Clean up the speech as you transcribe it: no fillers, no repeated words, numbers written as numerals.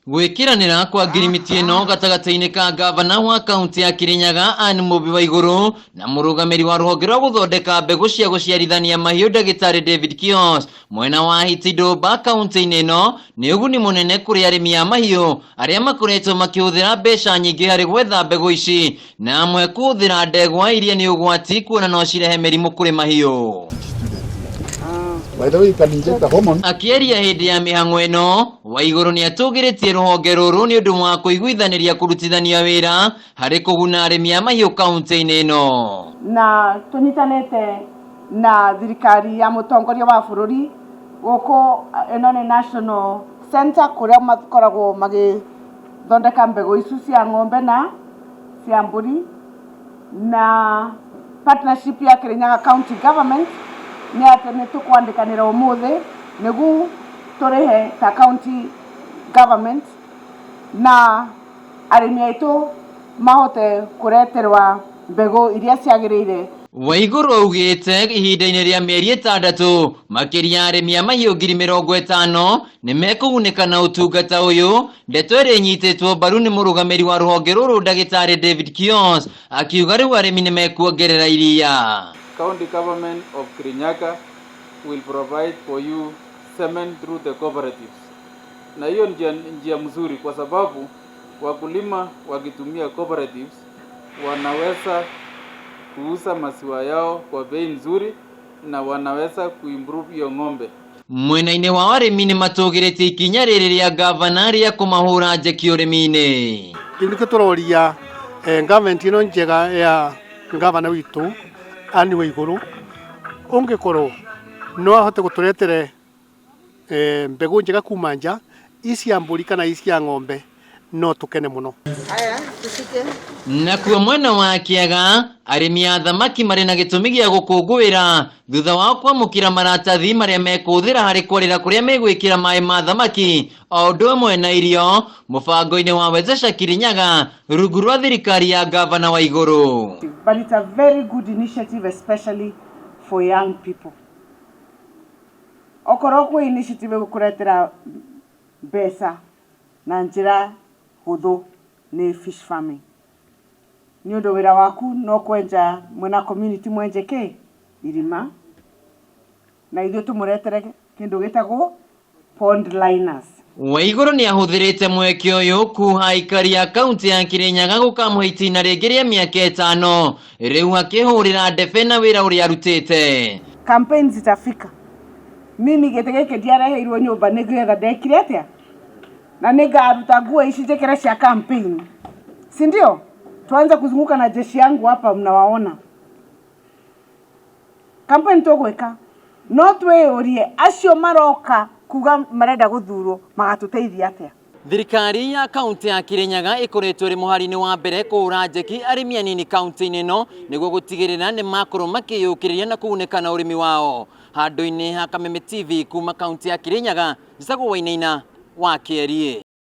Gwikiranira kwa ngirimiti ino gatagataini ka gavana wa kaunti ya Kirinyaga Anne Mubii wa Iguru na murugamiri wa ruhonge rwa guthondeka mbegu cia guciarithania mahiu Dagitari David Kios mwena wa Hiti Nduba kaunti-ini ino ni uguni munene kuri arimi a mahiu aria makoretwo makihuthira mbeca nyingi hari gwetha mbegu ici na amwe kuhuthira ndegwa iria ni ugwati kuona no cirehe mirimu kuri mahiu. Akieria hindi ya mihang'o ino wa Iguru ni atugiritie ruhonge ruru ni undu wa kuiguithaniria kurutithania wira hari kuguna arimi a mahiu kaunti-ini ino na tunyitanite na thirikari ya mutongoria wa bururi guko ino ni National Center kuria makoragwo magithondeka mbegu icu cia ng'ombe na cia mburi na partnership ya Kirinyaga County Government ni ati ni tukwandikanira umuthi nigu turihe ta county government na arimi aitu mahote kureterwa mbegu iria ciagirire. Wa Iguru augite ihinda-ini ria mieri 6 makiria arimi a mahiu 50,000 ni mekugunika na utungata uyu. Ndeto iri nyititwo mbaru ni murugamiri wa ruhonge ruru Dagitari David Kios akiuga riu arimi ni mekuongerera iria. County government of Kirinyaga will provide for you semen through the cooperatives. Na hiyo njia mzuri kwa sababu wakulima wakitumia cooperatives wanaweza kuuza maziwa yao kwa bei nzuri na wanaweza kuimprove hiyo ng'ombe. Mwena-ini wa arimi ni matugiritie ikinya riri ria gavana ria kumahura njeki urimi-ini. Niko turoria government ino njega ya gavana witu Anne wa Iguru ungikorwo no ahote guturetere mbegu njega kuma nja ici ya mburi kana ici ya ng'ombe no tukene muno. Aya tusike Nakuo mwena wa Kiaga arimi a thamaki mari na gitumi gia gukungwira thutha wa kwamukira maratathi maria mekuthira hari kwarira kuria megwikira mai ma thamaki o undu umwe na irio mubango-ini wa Wezesha Kirinyaga rungu rwa thirikari ya gavana wa Iguru. But it's a very good initiative especially for young people. Okorwo kwa initiative gukuretera mbeca na njira huthu ni fish farming. Ni undu wira waku no kwenja mwena community mwenjeke irima na ithuĩ tumuretere kindu gitagwo pond liners. Wa Iguru ni ahuthirite mweke uyu kuha aikari ya kaunti ya Kirinyaga gukamuhe itina ringi ria miaka 5 riu akihurira ndebe na wira uria arutite. Campaign zitafika. Mimi gete ndiareheirwo nyumba nigetha ndekire atia na ningaruta nguo ici njekere cia campaign, si ndio? Tuanze kuzunguka na jeshi yangu hapa, mnawaona. Campaign tugwika no tweyurie acio maroka kuga marenda guthurwo magatuteithia atia. Thirikari ya kaunti ya Kirinyaga ikoretwo ri muhari-ini wa mbere kuhura njeki arimi anini kaunti-ini ino niguo gutigirira ni makorwo makiyukiriria na kuguneka na urimi wao. Handu-ini ha Kameme TV kuma kaunti ya Kirinyaga, Njisagu Wainaina wa Kierie.